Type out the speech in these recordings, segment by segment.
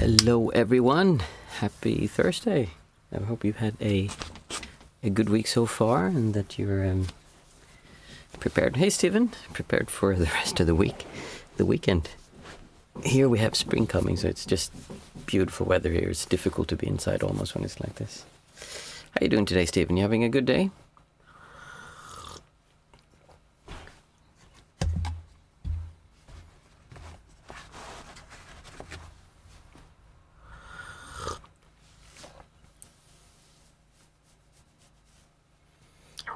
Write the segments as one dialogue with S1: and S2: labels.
S1: Hello everyone, happy Thursday. I hope you've had a good week so far and that you're prepared. Hey Stephen, prepared for the rest of the week, the weekend. Here we have spring coming, so it's just beautiful weather here. It's difficult to be inside almost when it's like this. How you doing today, Stephen? You having a good day?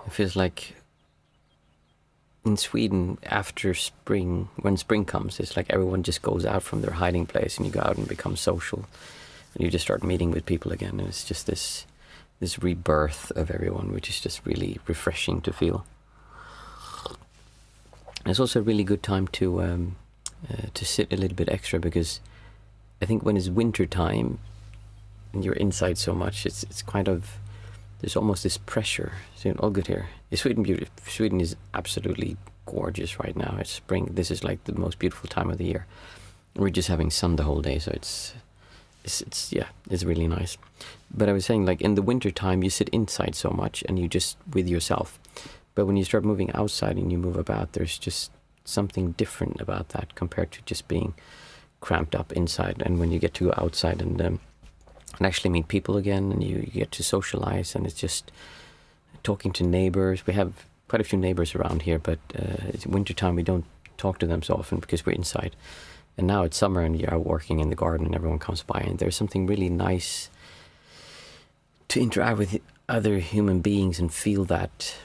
S1: It feels like in Sweden, after spring, when spring comes, it's like everyone just goes out from their hiding place and you go out and become social. And you just start meeting with people again. And it's just this rebirth of everyone, which is just really refreshing to feel. And it's also a really good time to sit a little bit extra, because I think when it's winter time and you're inside so much, it's kind of, there's almost this pressure. So all good here. Sweden is absolutely gorgeous right now. It's spring. This is like the most beautiful time of the year. We're just having sun the whole day, so it's really nice. But I was saying, like in the winter time, you sit inside so much and you just with yourself. But when you start moving outside and you move about, there's just something different about that compared to just being cramped up inside. And when you get to go outside and actually meet people again, and you get to socialize, and it's just talking to neighbors. We have quite a few neighbors around here, but it's wintertime, we don't talk to them so often because we're inside. And now it's summer and you're working in the garden and everyone comes by, and there's something really nice to interact with other human beings and feel that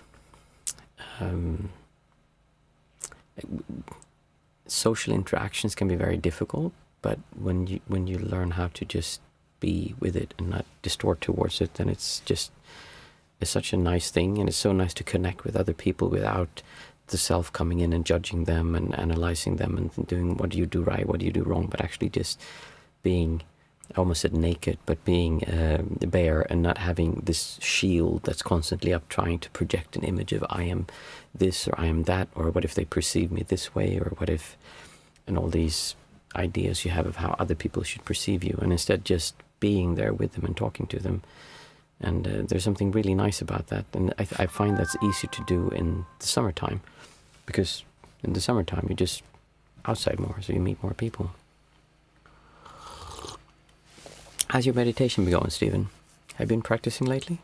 S1: social interactions can be very difficult, but when you learn how to just be with it and not distort towards it, then it's such a nice thing. And it's so nice to connect with other people without the self coming in and judging them and analyzing them and doing what do you do right, what do you do wrong, but actually just being, I almost said naked, but being bare and not having this shield that's constantly up trying to project an image of I am this or I am that, or what if they perceive me this way, or what if, and all these ideas you have of how other people should perceive you, and instead just being there with them and talking to them. And there's something really nice about that. And I find that's easier to do in the summertime, because in the summertime you're just outside more, so you meet more people. How's your meditation been going, Stephen? Have you been practicing lately?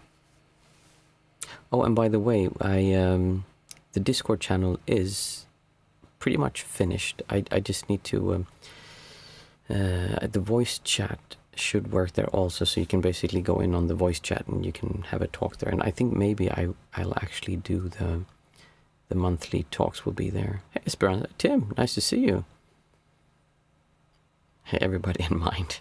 S1: Oh, and by the way, the Discord channel is pretty much finished. I just need to the voice chat should work there also, so you can basically go in on the voice chat and you can have a talk there. And I think maybe I'll actually do the monthly talks will be there. Hey Esperanza, Tim, nice to see you. Hey, everybody in mind.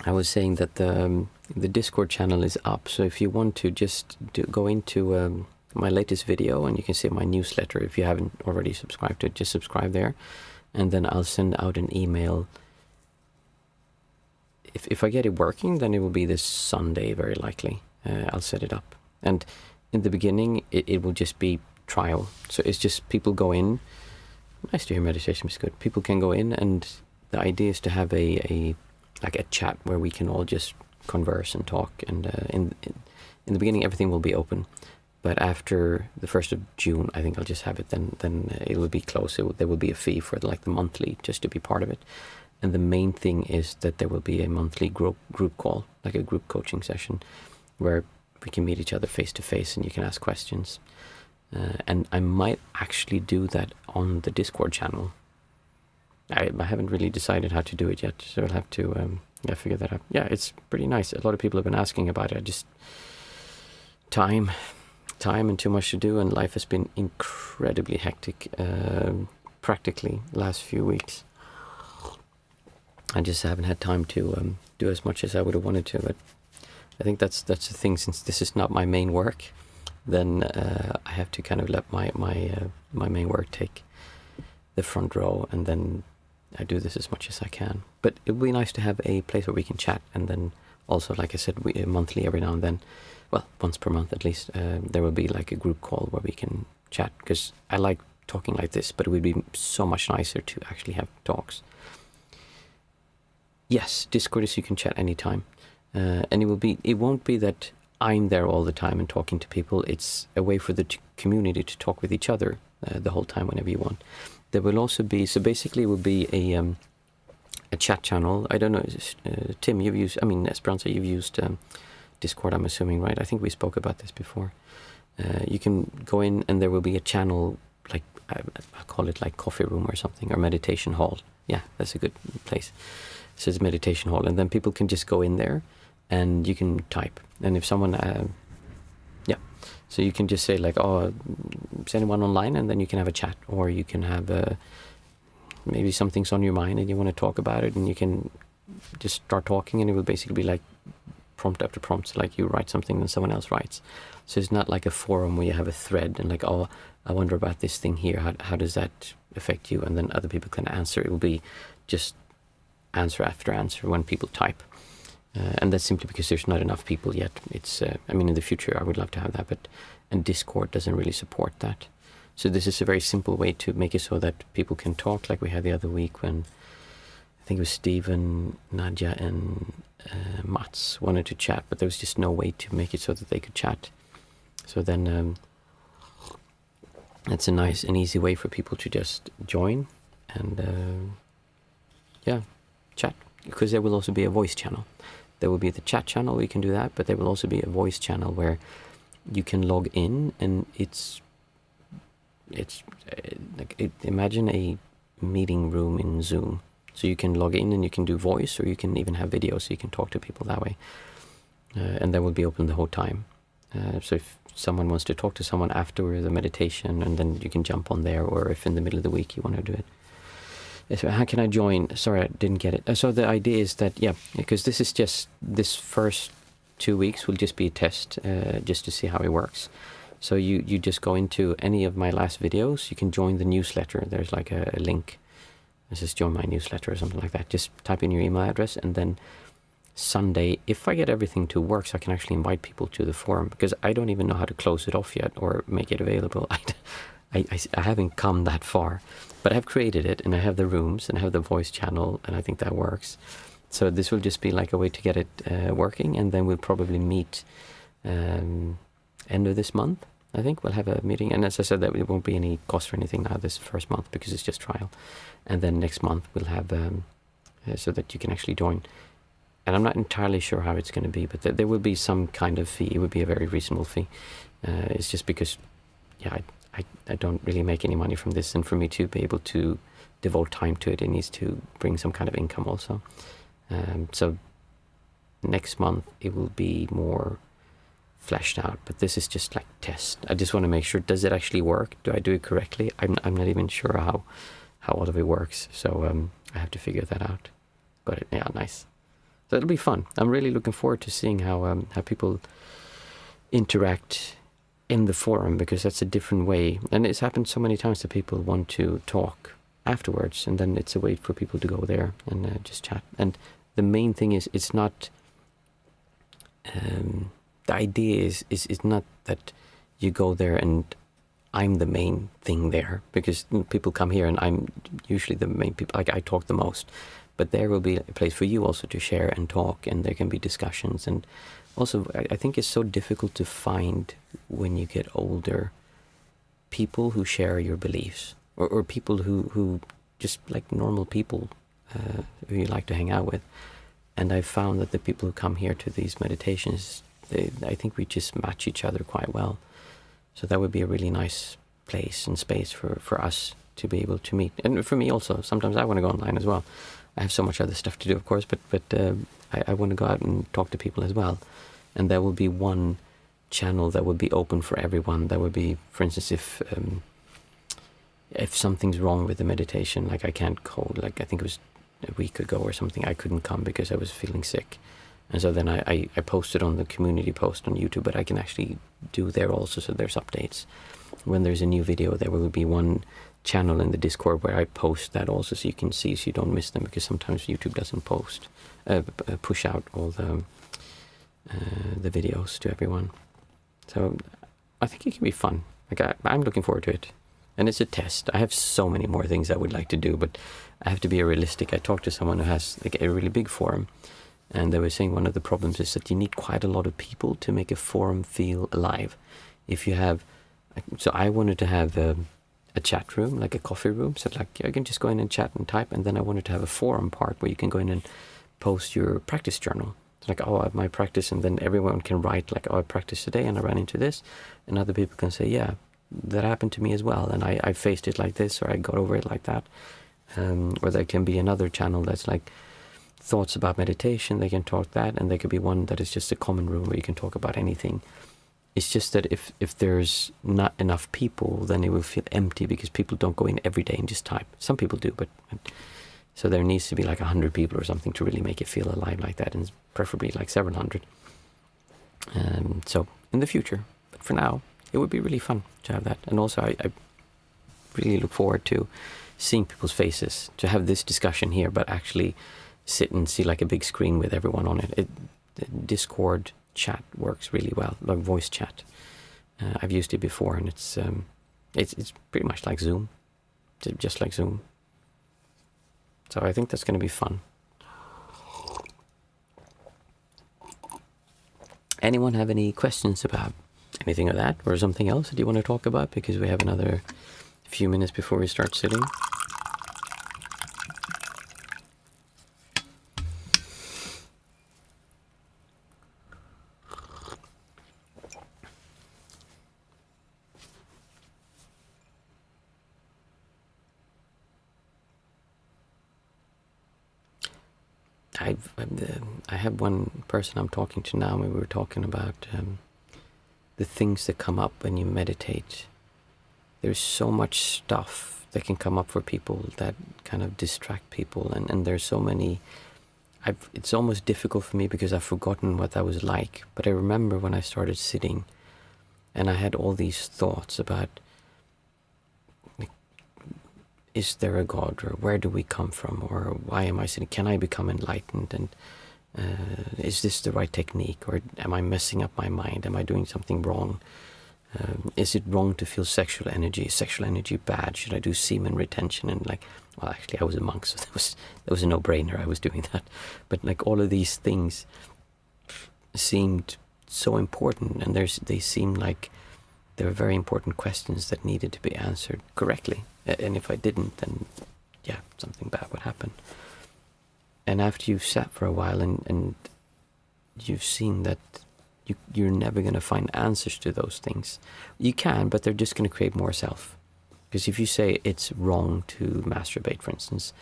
S1: I was saying that the Discord channel is up, so if you want to just go into my latest video, and you can see my newsletter. If you haven't already subscribed to it, just subscribe there. And then I'll send out an email. If I get it working, then it will be this Sunday, very likely. I'll set it up. And in the beginning, it will just be trial. So it's just people go in. Nice to hear meditation is good. People can go in, and the idea is to have a chat where we can all just converse and talk. And in the beginning, everything will be open. But after the 1st of June, I think I'll just have it. Then it will be closed. There will be a fee for like the monthly, just to be part of it. And the main thing is that there will be a monthly group call, like a group coaching session, where we can meet each other face to face and you can ask questions. And I might actually do that on the Discord channel. I haven't really decided how to do it yet, so I'll have to figure that out. Yeah, it's pretty nice. A lot of people have been asking about it. Just time and too much to do, and life has been incredibly hectic practically last few weeks. I just haven't had time to do as much as I would have wanted to, but I think that's the thing. Since this is not my main work, then I have to kind of let my main work take the front row, and then I do this as much as I can. But it would be nice to have a place where we can chat, and then also, like I said, monthly, every now and then, well, once per month at least, there will be like a group call where we can chat, because I like talking like this, but it would be so much nicer to actually have talks. Yes, Discord is you can chat anytime. And it won't be that I'm there all the time and talking to people. It's a way for the community to talk with each other the whole time whenever you want. There will also be, so basically it will be a chat channel. I don't know, Tim, Esperanza, you've used Discord, I'm assuming, right? I think we spoke about this before. You can go in and there will be a channel, like I call it like coffee room or something, or meditation hall. Yeah, that's a good place. It says meditation hall, and then people can just go in there and you can type. And if someone, so you can just say like, oh, is anyone online? And then you can have a chat, or you can have maybe something's on your mind and you want to talk about it, and you can just start talking, and it will basically be like prompt after prompt, so like you write something and someone else writes. So it's not like a forum where you have a thread and like, oh, I wonder about this thing here, how does that affect you? And then other people can answer. It will be just answer after answer when people type. And that's simply because there's not enough people yet. It's, in the future I would love to have that, and Discord doesn't really support that. So this is a very simple way to make it so that people can talk, like we had the other week when I think it was Steven, Nadja, and Mats wanted to chat, but there was just no way to make it so that they could chat. So then it's a nice and easy way for people to just join and chat, because there will also be a voice channel. There will be the chat channel where you can do that, but there will also be a voice channel where you can log in, and it's imagine a meeting room in Zoom. So you can log in and you can do voice, or you can even have video, so you can talk to people that way. And that will be open the whole time. So if someone wants to talk to someone after the meditation, and then you can jump on there, or if in the middle of the week you want to do it. So how can I join? Sorry, I didn't get it. So the idea is that, because this first 2 weeks will just be a test, just to see how it works. So you just go into any of my last videos, you can join the newsletter. There's like a link. It says join my newsletter or something like that. Just type in your email address, and then Sunday, if I get everything to work, so I can actually invite people to the forum, because I don't even know how to close it off yet or make it available. I haven't come that far, but I've created it, and I have the rooms, and I have the voice channel, and I think that works. So this will just be like a way to get it working, and then we'll probably meet end of this month. I think we'll have a meeting, and as I said, that it won't be any cost or anything now this first month, because it's just trial. And then next month we'll have so that you can actually join. And I'm not entirely sure how it's going to be, but there will be some kind of fee. It would be a very reasonable fee. It's just because, I don't really make any money from this, and for me to be able to devote time to it, it needs to bring some kind of income also. So next month it will be more fleshed out, but this is just like test. I just want to make sure, does it actually work? Do I do it correctly? I'm not even sure how all of it works, so I have to figure that out. But nice. So it'll be fun. I'm really looking forward to seeing how people interact in the forum, because that's a different way. And it's happened so many times that people want to talk afterwards, and then it's a way for people to go there and just chat. And the main thing is, it's not the idea is not that you go there and I'm the main thing there, because people come here and I'm usually the main people, like I talk the most. But there will be a place for you also to share and talk, and there can be discussions. And also, I think it's so difficult to find, when you get older, people who share your beliefs, or people who just like normal people who you like to hang out with. And I've found that the people who come here to these meditations, I think we just match each other quite well. So that would be a really nice place and space for us to be able to meet. And for me also, sometimes I want to go online as well. I have so much other stuff to do, of course, but I want to go out and talk to people as well. And there will be one channel that will be open for everyone. That would be, for instance, if something's wrong with the meditation, like I can't code, like I think it was a week ago or something, I couldn't come because I was feeling sick. And so then I posted on the community post on YouTube, but I can actually do there also, so there's updates. When there's a new video, there will be one channel in the Discord where I post that also, so you can see, so you don't miss them, because sometimes YouTube doesn't push out all the videos to everyone. So I think it can be fun. Like I'm looking forward to it. And it's a test. I have so many more things I would like to do, but I have to be realistic. I talked to someone who has like a really big forum, and they were saying one of the problems is that you need quite a lot of people to make a forum feel alive. If you have, so I wanted to have a chat room, like a coffee room, so like I can just go in and chat and type, and then I wanted to have a forum part where you can go in and post your practice journal. It's like, oh, I have my practice, and then everyone can write like, oh, I practiced today and I ran into this, and other people can say, yeah, that happened to me as well, and I faced it like this, or I got over it like that. Or there can be another channel that's like thoughts about meditation, they can talk that, and there could be one that is just a common room where you can talk about anything. It's just that if there's not enough people, then it will feel empty, because people don't go in every day and just type. Some people do, but so there needs to be like 100 people or something to really make it feel alive like that, and preferably like several hundred. So in the future, but for now, it would be really fun to have that. And also I really look forward to seeing people's faces, to have this discussion here, but actually sit and see like a big screen with everyone on it. The Discord chat works really well, like voice chat. I've used it before, and it's pretty much like Zoom, just like Zoom. So I think that's going to be fun. Anyone have any questions about anything of that, or something else that you want to talk about? Because we have another few minutes before we start sitting. I have one person I'm talking to now, and we were talking about the things that come up when you meditate. There's so much stuff that can come up for people that kind of distract people, and there's so many. It's almost difficult for me because I've forgotten what that was like, but I remember when I started sitting and I had all these thoughts about, is there a God, or where do we come from, or why am I sitting? Can I become enlightened? And is this the right technique, or am I messing up my mind? Am I doing something wrong? Is it wrong to feel sexual energy? Is sexual energy bad? Should I do semen retention? And like, well, actually I was a monk, so that was a no-brainer. I was doing that. But like all of these things seemed so important, and they seem like they were very important questions that needed to be answered correctly. And if I didn't, then yeah, something bad would happen. And after you've sat for a while and you've seen that you're never going to find answers to those things. You can, but they're just going to create more self. Because if you say it's wrong to masturbate, for instance,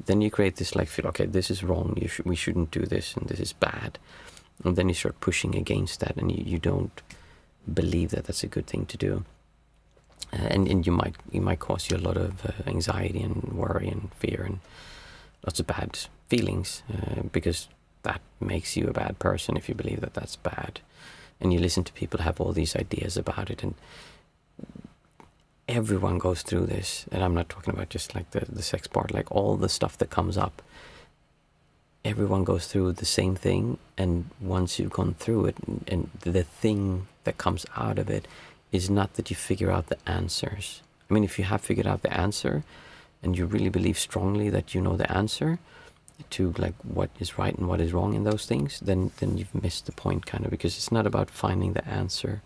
S1: then you create this like feel, okay, this is wrong, we shouldn't do this, and this is bad. And then you start pushing against that, and you don't believe that that's a good thing to do. And it might cause you a lot of anxiety and worry and fear and lots of bad feelings, because that makes you a bad person if you believe that that's bad. And you listen to people have all these ideas about it, and everyone goes through this. And I'm not talking about just like the sex part, like all the stuff that comes up. Everyone goes through the same thing, and once you've gone through it, and the thing that comes out of it is not that you figure out the answers. I mean, if you have figured out the answer, and you really believe strongly that you know the answer to like what is right and what is wrong in those things, then you've missed the point, kind of, because it's not about finding the answer.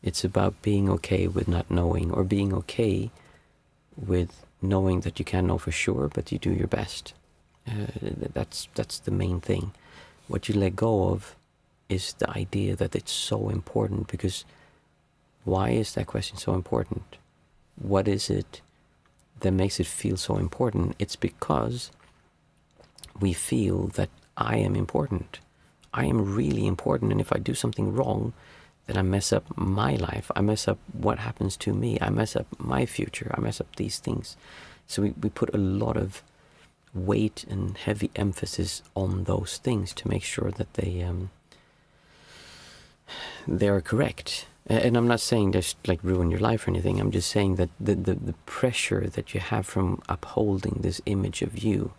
S1: It's about being okay with not knowing, or being okay with knowing that you can't know for sure, but you do your best. That's the main thing. What you let go of is the idea that it's so important, because why is that question so important? What is it that makes it feel so important? It's because we feel that I am important. I am really important, and if I do something wrong, then I mess up my life. I mess up what happens to me. I mess up my future. I mess up these things. So we put a lot of weight and heavy emphasis on those things to make sure that they are correct. And I'm not saying just like ruin your life or anything. I'm just saying that the pressure that you have from upholding this image of you,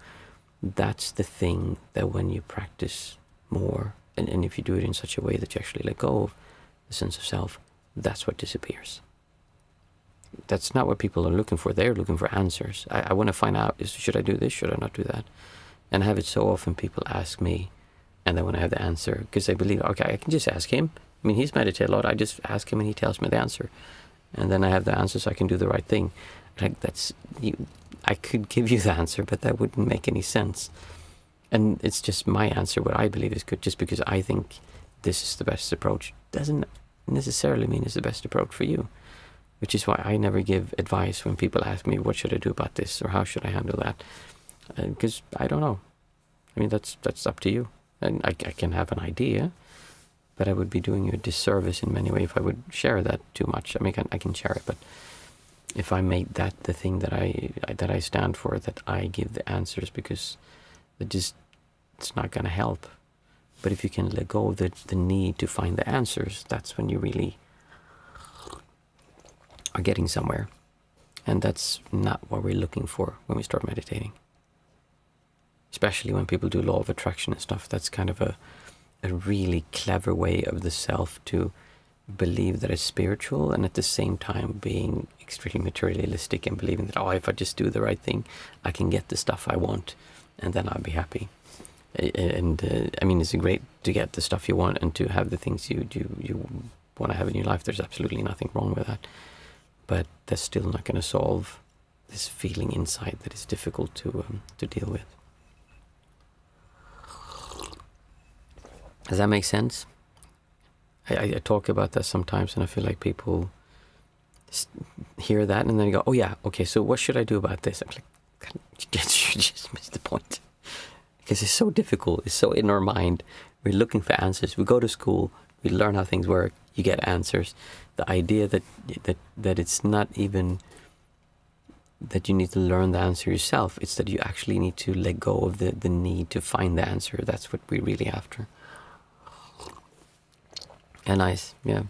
S1: that's the thing that when you practice more, and if you do it in such a way that you actually let go of the sense of self, that's what disappears. That's not what people are looking for. They're looking for answers. I want to find out, should I do this? Should I not do that? And I have it so often people ask me, and then when I have the answer, because they believe, okay, I can just ask him. I mean, he's meditated a lot. I just ask him and he tells me the answer. And then I have the answer so I can do the right thing. Like, I could give you the answer, but that wouldn't make any sense. And it's just my answer, what I believe is good, just because I think this is the best approach. Doesn't necessarily mean it's the best approach for you. Which is why I never give advice when people ask me, what should I do about this? Or how should I handle that? Because I don't know. I mean, that's up to you. And I can have an idea, but I would be doing you a disservice in many ways if I would share that too much. I mean, I can share it, but if I made that the thing that I stand for, that I give the answers, because it's not going to help. But if you can let go of the need to find the answers, that's when you really are getting somewhere. And that's not what we're looking for when we start meditating. Especially when people do law of attraction and stuff. That's kind of a really clever way of the self to believe that it's spiritual, and at the same time being extremely materialistic and believing that, oh, if I just do the right thing, I can get the stuff I want, and then I'll be happy. And I mean, it's great to get the stuff you want and to have the things you want to have in your life. There's absolutely nothing wrong with that. But that's still not going to solve this feeling inside that is difficult to deal with. Does that make sense? I talk about that sometimes, and I feel like people hear that and then go, oh yeah, okay, so what should I do about this? I'm like, you just missed the point. Because it's so difficult, it's so in our mind. We're looking for answers. We go to school, we learn how things work, you get answers. The idea that it's not even that you need to learn the answer yourself, it's that you actually need to let go of the need to find the answer. That's what we're really after. And nice, yeah.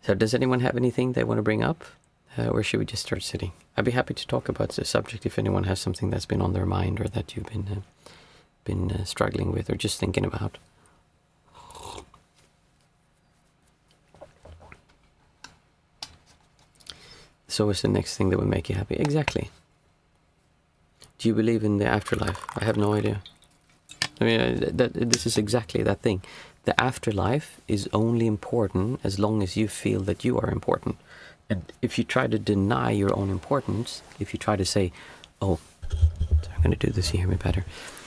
S1: So does anyone have anything they want to bring up? Or should we just start sitting? I'd be happy to talk about the subject if anyone has something that's been on their mind or that you've been struggling with or just thinking about. So what's the next thing that would make you happy? Exactly. Do you believe in the afterlife? I have no idea. I mean, this is exactly that thing. The afterlife is only important as long as you feel that you are important. And if you try to deny your own importance, if you try to say, oh, I'm going to do this, you hear me better.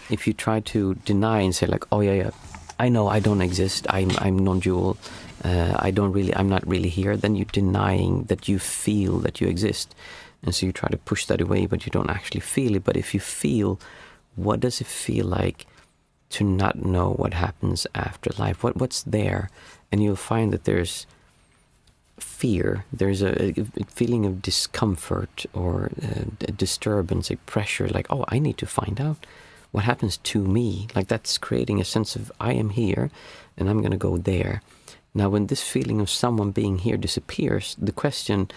S1: If you try to deny and say like, oh yeah, I know I don't exist, I'm non-dual, I'm not really here, then you're denying that you feel that you exist. And so you try to push that away, but you don't actually feel it. But if you feel, what does it feel like to not know what happens after life? What's there? And you'll find that there's fear, there's a feeling of discomfort or a disturbance, a pressure, like, oh, I need to find out what happens to me. Like that's creating a sense of I am here and I'm going to go there. Now, when this feeling of someone being here disappears, the question,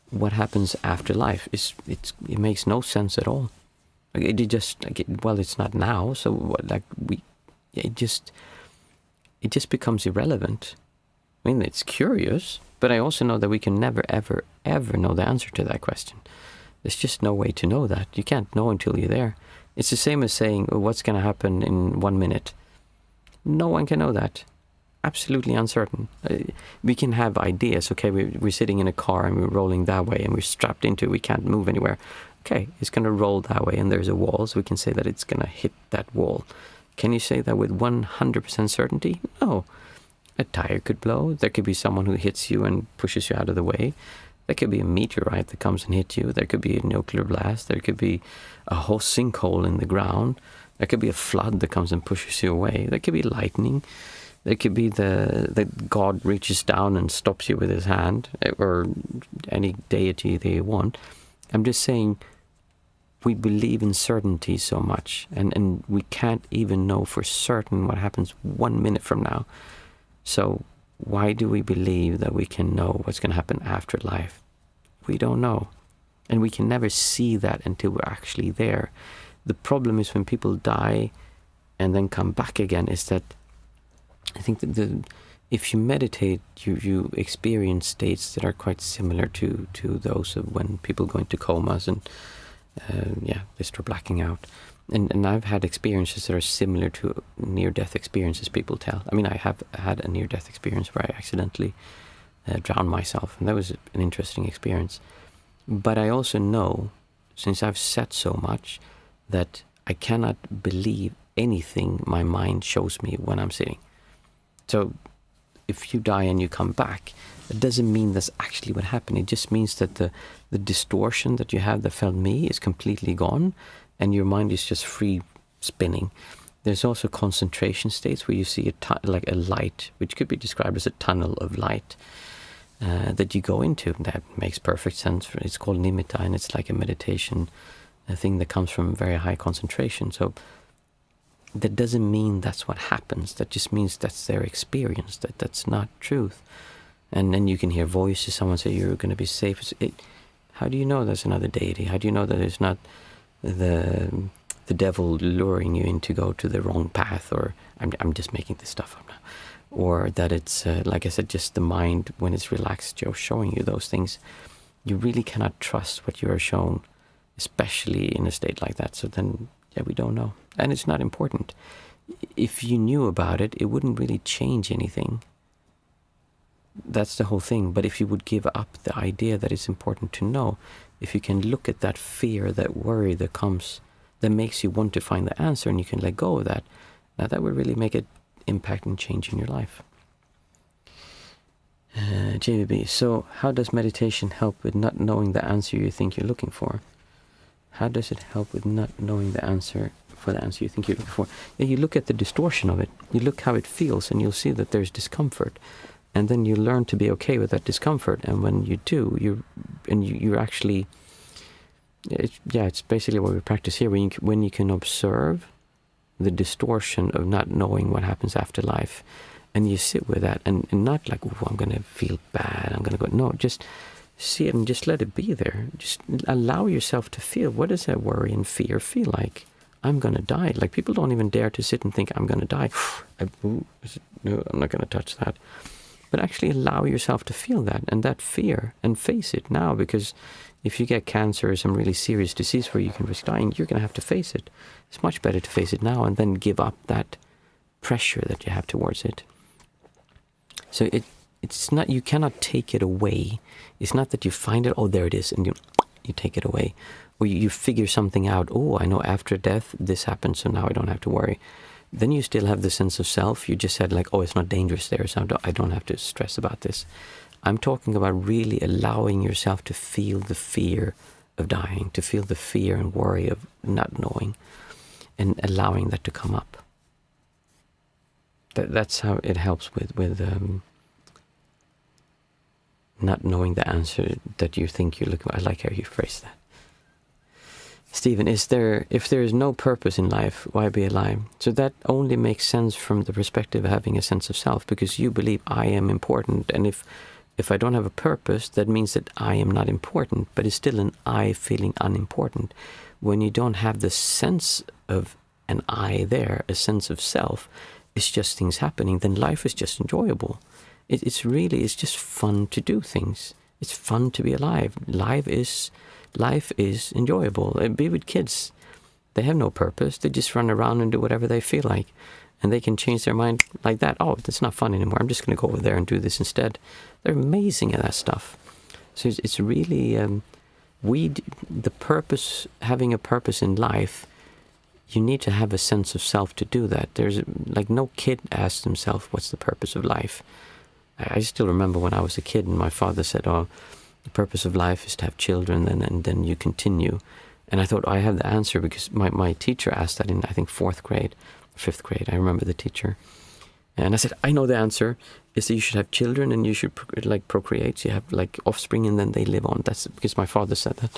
S1: what happens after life, it makes no sense at all. Like it just, like well, it's not now, so what, like it just becomes irrelevant. I mean, it's curious, but I also know that we can never, ever, ever know the answer to that question. There's just no way to know that. You can't know until you're there. It's the same as saying, oh, what's going to happen in 1 minute? No one can know that. Absolutely uncertain. We can have ideas. Okay, we're sitting in a car and we're rolling that way and we're strapped into it. We can't move anywhere. Okay, it's going to roll that way and there's a wall, so we can say that it's going to hit that wall. Can you say that with 100% certainty? No. A tire could blow. There could be someone who hits you and pushes you out of the way. There could be a meteorite that comes and hits you. There could be a nuclear blast. There could be a whole sinkhole in the ground. There could be a flood that comes and pushes you away. There could be lightning. There could be that God reaches down and stops you with his hand, or any deity they want. I'm just saying, we believe in certainty so much, and we can't even know for certain what happens 1 minute from now. So why do we believe that we can know what's going to happen after life? We don't know. And we can never see that until we're actually there. The problem is when people die and then come back again, is that I think that if you meditate, you experience states that are quite similar to those of when people go into comas and they start blacking out. And I've had experiences that are similar to near-death experiences people tell. I mean, I have had a near-death experience where I accidentally drowned myself, and that was an interesting experience. But I also know, since I've sat so much, that I cannot believe anything my mind shows me when I'm sitting. So if you die and you come back, it doesn't mean that's actually what happened. It just means that the distortion that you have that felt me is completely gone, and your mind is just free spinning. There's also concentration states where you see like a light, which could be described as a tunnel of light that you go into. That makes perfect sense. It's called nimitta, and it's like a meditation, a thing that comes from very high concentration. So that doesn't mean that's what happens. That just means that's their experience, that's not truth. And then you can hear voices, someone say you're going to be safe. How do you know there's another deity? How do you know that it's not the devil luring you in to go to the wrong path? Or I'm just making this stuff up now. Or that it's, like I said, just the mind when it's relaxed, showing you those things. You really cannot trust what you are shown, especially in a state like that. So then, we don't know. And it's not important. If you knew about it, it wouldn't really change anything. That's the whole thing. But if you would give up the idea that it's important to know, if you can look at that fear, that worry that comes, that makes you want to find the answer, and you can let go of that, now that would really make an impact and change in your life. JVB, so how does meditation help with not knowing the answer you think you're looking for? How does it help with not knowing the answer for the answer you think you're looking for? Yeah, you look at the distortion of it. You look how it feels, and you'll see that there's discomfort. And then you learn to be okay with that discomfort. And when you do, you're actually, it's basically what we practice here. When you can observe the distortion of not knowing what happens after life, and you sit with that, and not like, oh, I'm going to feel bad, I'm going to go. No, just see it and just let it be there. Just allow yourself to feel, what does that worry and fear feel like? I'm going to die. Like, people don't even dare to sit and think, I'm going to die. No, I'm not going to touch that. But actually allow yourself to feel that and that fear, and face it now, because if you get cancer or some really serious disease where you can risk dying, you're going to have to face it. It's much better to face it now and then give up that pressure that you have towards it. So it's not, you cannot take it away. It's not that you find it, oh, there it is, and you take it away. Or you figure something out, oh, I know after death this happens, so now I don't have to worry. Then you still have the sense of self. You just said like, oh, it's not dangerous there, so I don't have to stress about this. I'm talking about really allowing yourself to feel the fear of dying, to feel the fear and worry of not knowing, and allowing that to come up. That's how it helps with not knowing the answer that you think you're looking for. I like how you phrase that. Stephen, if there is no purpose in life, why be alive? So that only makes sense from the perspective of having a sense of self, because you believe I am important, and if I don't have a purpose, that means that I am not important, but it's still an I feeling unimportant. When you don't have the sense of an I there, a sense of self, it's just things happening, then life is just enjoyable. It's just fun to do things. It's fun to be alive. Life is enjoyable. Be with kids. They have no purpose. They just run around and do whatever they feel like. And they can change their mind like that. Oh, that's not fun anymore. I'm just going to go over there and do this instead. They're amazing at that stuff. So it's really, the purpose, having a purpose in life, you need to have a sense of self to do that. There's like no kid asks himself, what's the purpose of life? I still remember when I was a kid and my father said, oh, the purpose of life is to have children, and then you continue. And I thought, I have the answer, because my teacher asked that in, I think, 4th grade, 5th grade. I remember the teacher. And I said, I know the answer is that you should have children and you should procreate. So you have like offspring and then they live on. That's because my father said that.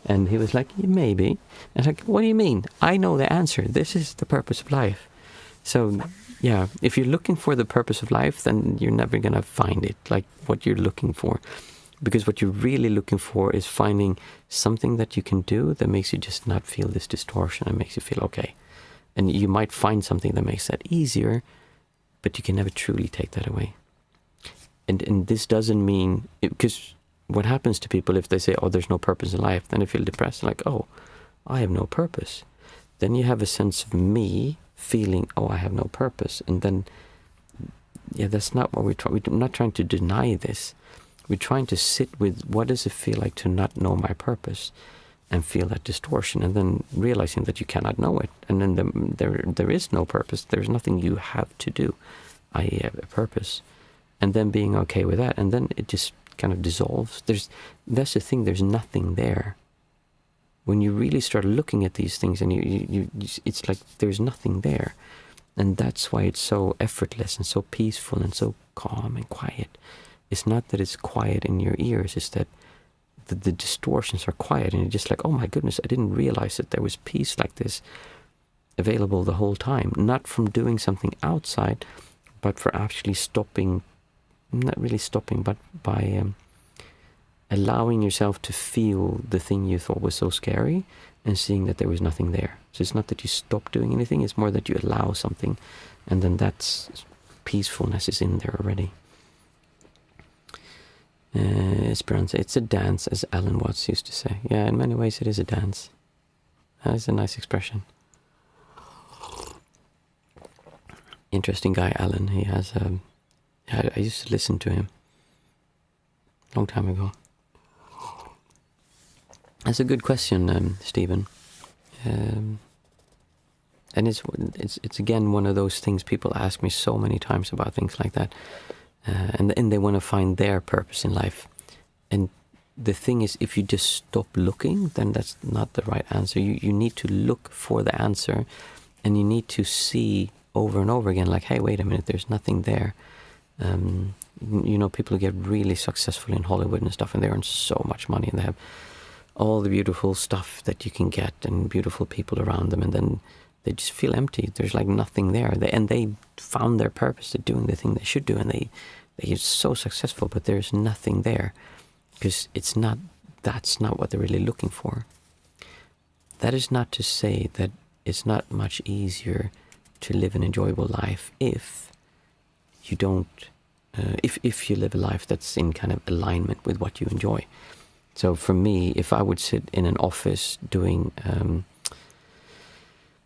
S1: And he was like, yeah, maybe. And I was like, what do you mean? I know the answer. This is the purpose of life. So yeah, if you're looking for the purpose of life, then you're never going to find it, like what you're looking for. Because what you're really looking for is finding something that you can do that makes you just not feel this distortion and makes you feel okay. And you might find something that makes that easier, but you can never truly take that away. And this doesn't mean, because what happens to people if they say, oh, there's no purpose in life, then they feel depressed, like, oh, I have no purpose. Then you have a sense of me feeling, oh, I have no purpose. And then, yeah, that's not what we're not trying to deny this. We're trying to sit with, what does it feel like to not know my purpose, and feel that distortion, and then realizing that you cannot know it. And then there is no purpose. There's nothing you have to do. I have a purpose. And then being okay with that. And then it just kind of dissolves. That's the thing, there's nothing there. When you really start looking at these things, and you it's like there's nothing there. And that's why it's so effortless and so peaceful and so calm and quiet. It's not that it's quiet in your ears, it's that the distortions are quiet, and you're just like, oh my goodness, I didn't realize that there was peace like this available the whole time. Not from doing something outside, but for actually stopping, not really stopping, but by allowing yourself to feel the thing you thought was so scary, and seeing that there was nothing there. So it's not that you stop doing anything, it's more that you allow something, and then that's peacefulness is in there already. Esperanza, it's a dance, as Alan Watts used to say. Yeah, in many ways it is a dance. That's a nice expression. Interesting guy, Alan. He has I used to listen to him a long time ago. That's a good question, Stephen. And it's again one of those things people ask me so many times about things like that. And they want to find their purpose in life. And the thing is, if you just stop looking, then that's not the right answer. You need to look for the answer, and you need to see over and over again, like, hey, wait a minute, there's nothing there. People get really successful in Hollywood and stuff, and they earn so much money, and they have all the beautiful stuff that you can get, and beautiful people around them, and then they just feel empty. There's like nothing there. They found their purpose at doing the thing they should do, and they're so successful, but there's nothing there, because that's not what they're really looking for. That is not to say that it's not much easier to live an enjoyable life if you don't, if you live a life that's in kind of alignment with what you enjoy. So for me, if I would sit in an office doing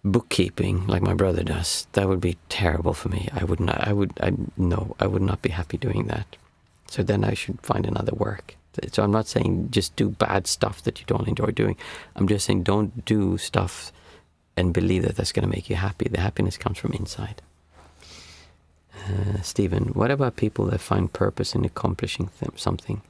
S1: bookkeeping like my brother does, that would be terrible for me. I would not be happy doing that. So then I should find another work. So I'm not saying just do bad stuff that you don't enjoy doing. I'm just saying don't do stuff and believe that that's going to make you happy. The happiness comes from inside. Stephen, what about people that find purpose in accomplishing something?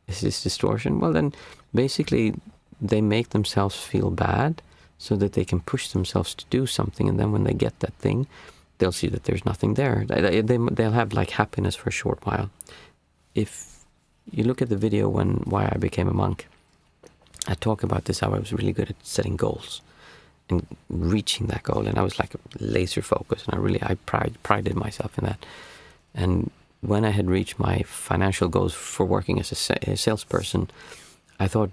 S1: Is this distortion? Well, then basically they make themselves feel bad so that they can push themselves to do something, and then when they get that thing, they'll see that there's nothing there. They'll have like happiness for a short while. If you look at the video why I became a monk, I talk about this, how I was really good at setting goals and reaching that goal, and I was like laser focused, and I prided myself in that. And when I had reached my financial goals for working as a salesperson, I thought,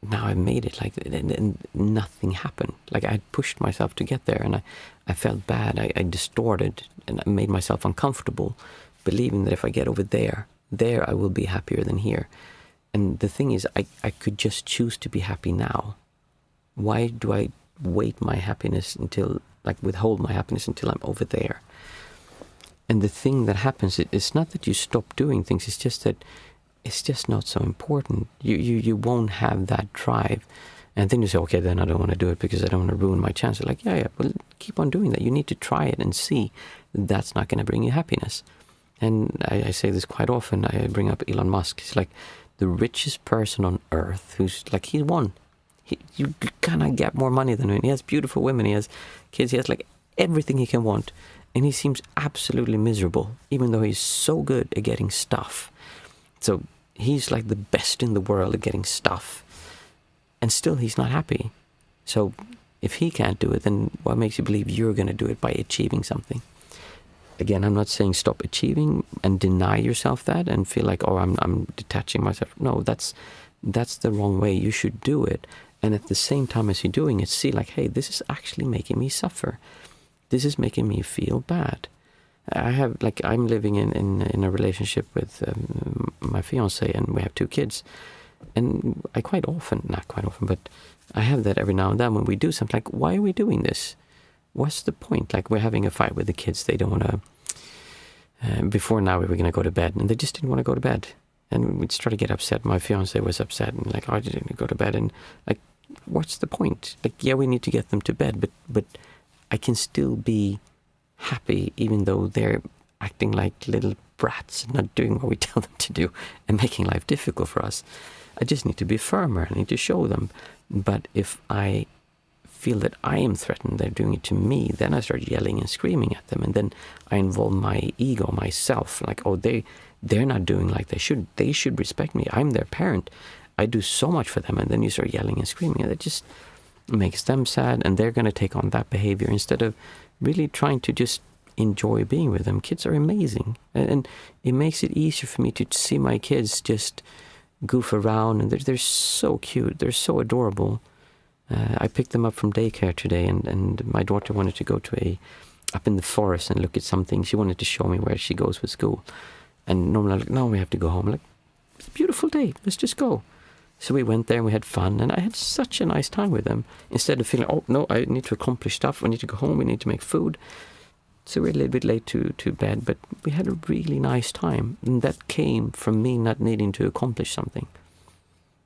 S1: now I made it, and nothing happened. Like I had pushed myself to get there, and I felt bad. I distorted, and I made myself uncomfortable, believing that if I get over there I will be happier than here. And the thing is, I could just choose to be happy now. Why do I wait my happiness withhold my happiness until I'm over there? And the thing that happens, it's not that you stop doing things, it's just that it's just not so important. You won't have that drive. And then you say, okay, then I don't want to do it because I don't want to ruin my chances. Like, yeah, well, keep on doing that. You need to try it and see that's not going to bring you happiness. And I say this quite often. I bring up Elon Musk. He's like the richest person on earth, who's like, he won. You cannot get more money than him. He has beautiful women. He has kids. He has like everything he can want. And he seems absolutely miserable, even though he's so good at getting stuff. So he's like the best in the world at getting stuff. And still he's not happy. So if he can't do it, then what makes you believe you're going to do it by achieving something? Again, I'm not saying stop achieving and deny yourself that and feel like, oh, I'm detaching myself. No, that's the wrong way. You should do it. And at the same time as you're doing it, see like, hey, this is actually making me suffer. This is making me feel bad. I'm living in a relationship with my fiance, and we have 2 kids. And I not quite often, but I have that every now and then when we do something like, why are we doing this? What's the point? Like, we're having a fight with the kids. They don't want to, before now we were going to go to bed, and they just didn't want to go to bed. And we'd start to get upset. My fiance was upset and like, oh, I didn't go to bed. And like, what's the point? Like, yeah, we need to get them to bed, but I can still be happy even though they're acting like little brats and not doing what we tell them to do and making life difficult for us. I just need to be firmer. I need to show them. But if I feel that I am threatened, they're doing it to me, then I start yelling and screaming at them, and then I involve my ego, myself, like, oh, they're not doing like they should respect me, I'm their parent, I do so much for them, and then you start yelling and screaming, and it just makes them sad, and they're going to take on that behavior instead of really trying to just enjoy being with them. Kids are amazing, and it makes it easier for me to see my kids just goof around, and they're so cute, they're so adorable. I picked them up from daycare today, and my daughter wanted to go to up in the forest and look at something. She wanted to show me where she goes with school. And normally I'm like, no, we have to go home. I'm like, it's a beautiful day, let's just go. So we went there and we had fun, and I had such a nice time with them. Instead of feeling, oh no, I need to accomplish stuff, we need to go home, we need to make food. So we're a little bit late to bed, but we had a really nice time. And that came from me not needing to accomplish something.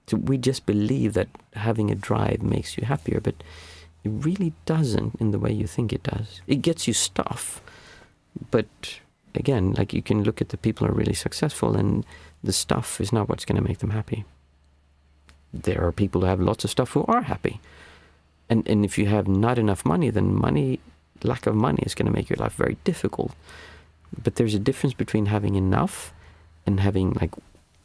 S1: So we just believe that having a drive makes you happier, but it really doesn't in the way you think it does. It gets you stuff, but again, like, you can look at the people who are really successful, and the stuff is not what's going to make them happy. There are people who have lots of stuff who are happy. And if you have not enough money, then lack of money is going to make your life very difficult. But there's a difference between having enough and having like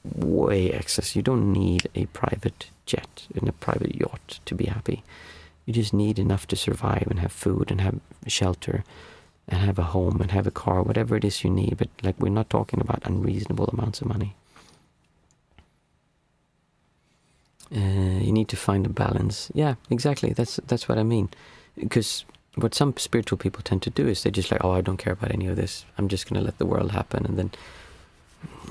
S1: way excess. You don't need a private jet and a private yacht to be happy. You just need enough to survive and have food and have shelter and have a home and have a car, whatever it is you need. But like, we're not talking about unreasonable amounts of money. You need to find a balance. Yeah, exactly. That's what I mean. Because what some spiritual people tend to do is they just like, oh, I don't care about any of this. I'm just going to let the world happen. And then,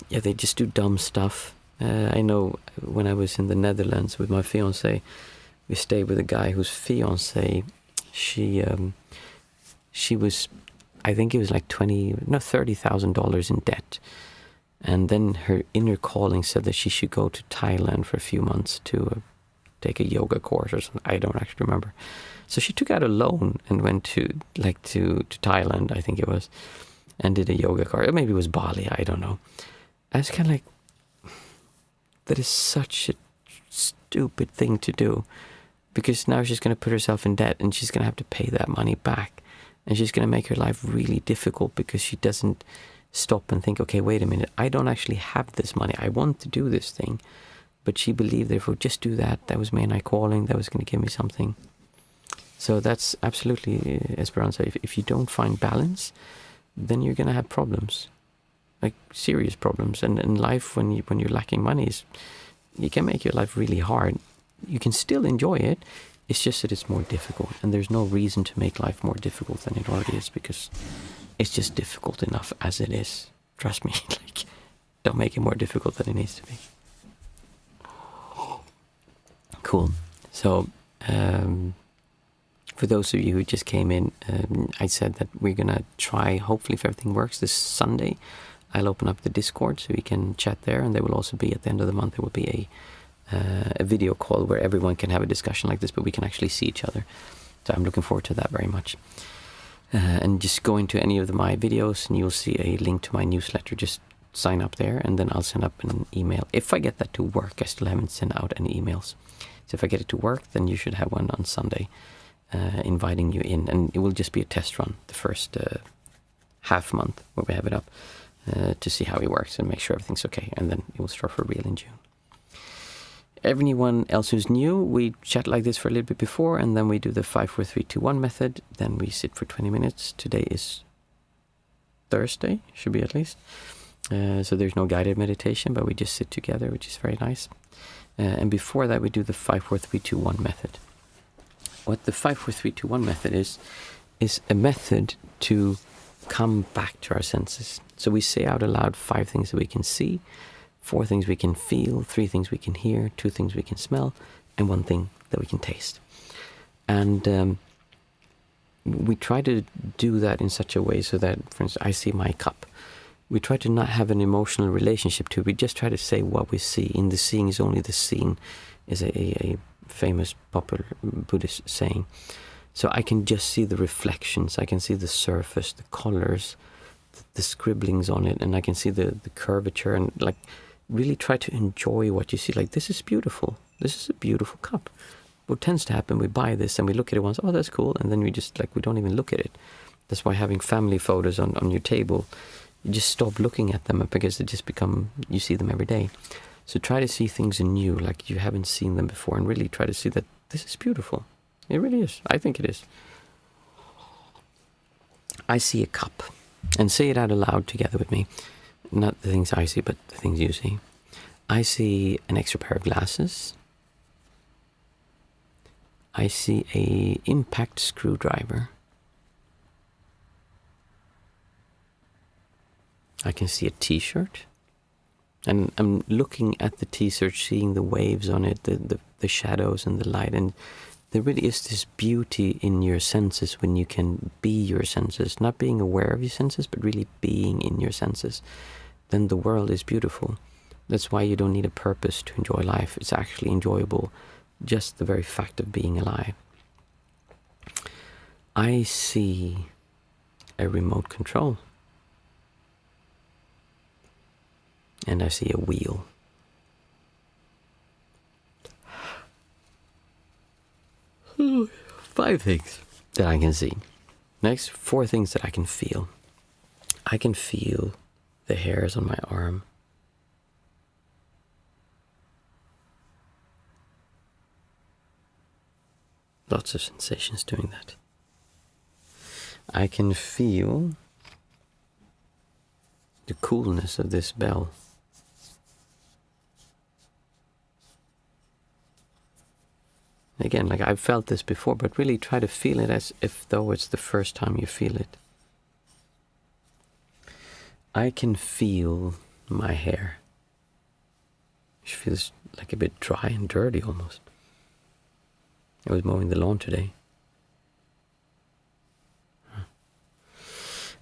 S1: yeah, they just do dumb stuff. I know when I was in the Netherlands with my fiancée, we stayed with a guy whose fiancée, she was, I think it was like $30,000 in debt. And then her inner calling said that she should go to Thailand for a few months to take a yoga course or something. I don't actually remember. So she took out a loan and went to Thailand, I think it was, and did a yoga course. Or maybe it was Bali, I don't know. I was kind of like, that is such a stupid thing to do, because now she's going to put herself in debt and she's going to have to pay that money back. And she's going to make her life really difficult because she doesn't stop and think, okay, wait a minute, I don't actually have this money. I want to do this thing. But she believed that if we just do that, that was my inner calling, that was going to give me something. So that's absolutely, Esperanza, if you don't find balance, then you're going to have problems, like serious problems. And in life, when you're lacking money, you can make your life really hard. You can still enjoy it. It's just that it's more difficult. And there's no reason to make life more difficult than it already is, because it's just difficult enough as it is. Trust me, like, don't make it more difficult than it needs to be. Cool. So, for those of you who just came in, I said that we're going to try, hopefully if everything works, this Sunday, I'll open up the Discord so we can chat there, and there will also be, at the end of the month, there will be a video call where everyone can have a discussion like this, but we can actually see each other. So I'm looking forward to that very much. And just go into any of my videos and you'll see a link to my newsletter. Just sign up there, and then I'll send up an email. If I get that to work, I still haven't sent out any emails. So if I get it to work, then you should have one on Sunday inviting you in. And it will just be a test run, the first half month where we have it up, to see how it works and make sure everything's okay. And then it will start for real in June. Everyone else who's new, we chat like this for a little bit before, and then we do the 5, 4, 3, 2, 1 method. Then we sit for 20 minutes. Today is Thursday, should be at least. So there's no guided meditation, but we just sit together, which is very nice. And before that, we do the 5, 4, 3, 2, 1 method. What the 5, 4, 3, 2, 1 method is a method to come back to our senses. So we say out aloud 5 things that we can see, 4 things we can feel, 3 things we can hear, 2 things we can smell, and 1 thing that we can taste. And we try to do that in such a way so that, for instance, I see my cup. We try to not have an emotional relationship to it. We just try to say what we see. In the seeing is only the seen, is a famous popular Buddhist saying. So I can just see the reflections, I can see the surface, the colors, the scribblings on it, and I can see the curvature, and like really try to enjoy what you see. Like, this is beautiful. This is a beautiful cup. What tends to happen, we buy this and we look at it once, oh, that's cool, and then we just, like, we don't even look at it. That's why having family photos on your table, you just stop looking at them because they just become, you see them every day. So try to see things anew, like you haven't seen them before, and really try to see that this is beautiful. It really is. I think it is. I see a cup, and say it out aloud together with me. Not the things I see, but the things you see. I see an extra pair of glasses. I see a impact screwdriver. I can see a t-shirt. And I'm looking at the t-shirt, seeing the waves on it, the shadows and the light. And there really is this beauty in your senses when you can be your senses. Not being aware of your senses, but really being in your senses. Then the world is beautiful. That's why you don't need a purpose to enjoy life. It's actually enjoyable, just the very fact of being alive. I see a remote control. And I see a wheel. Five things that I can see. Next, 4 things that I can feel. I can feel the hairs on my arm. Lots of sensations doing that. I can feel the coolness of this bell. Again, like I've felt this before, but really try to feel it as if though it's the first time you feel it. I can feel my hair. It feels like a bit dry and dirty almost. I was mowing the lawn today.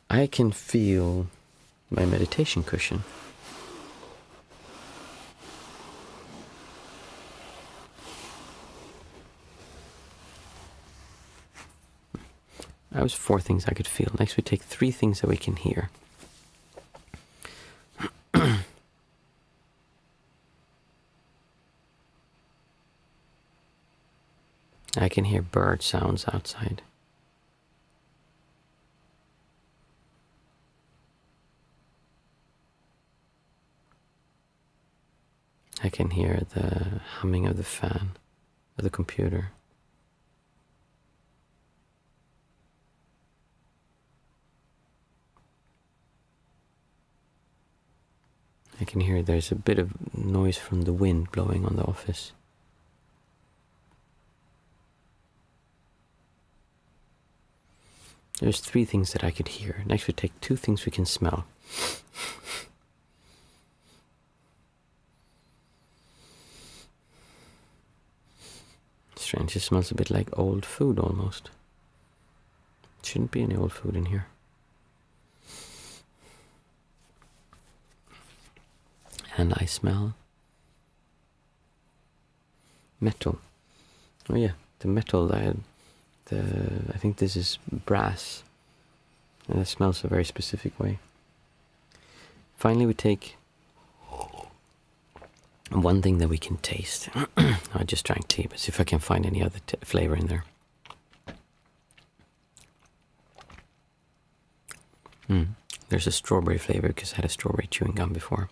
S1: I can feel my meditation cushion. That was 4 things I could feel. Next we take 3 things that we can hear. I can hear bird sounds outside. I can hear the humming of the fan of the computer. I can hear there's a bit of noise from the wind blowing on the office. There's 3 things that I could hear. Next we take 2 things we can smell. Strange, it smells a bit like old food almost. Shouldn't be any old food in here. And I smell metal. Oh yeah, the metal. I think this is brass, and it smells a very specific way. Finally, we take 1 thing that we can taste. I just drank tea, but see if I can find any other flavor in there. There's a strawberry flavor because I had a strawberry chewing gum before.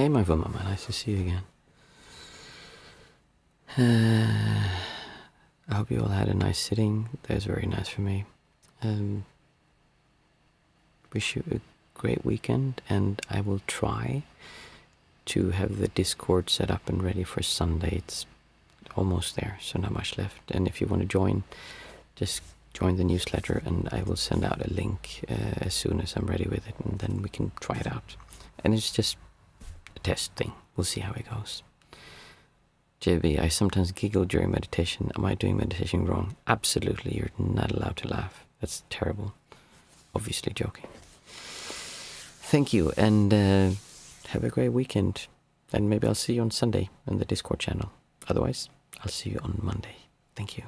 S1: Hey, my mama, nice to see you again. I hope you all had a nice sitting. That was very nice for me. Wish you a great weekend, and I will try to have the Discord set up and ready for Sunday. It's almost there, so not much left. And if you want to join, just join the newsletter, and I will send out a link as soon as I'm ready with it, and then we can try it out. And it's just a test thing. We'll see how it goes. JB, I sometimes giggle during meditation. Am I doing meditation wrong? Absolutely, you're not allowed to laugh. That's terrible. Obviously joking. Thank you, and have a great weekend. And maybe I'll see you on Sunday on the Discord channel. Otherwise, I'll see you on Monday. Thank you.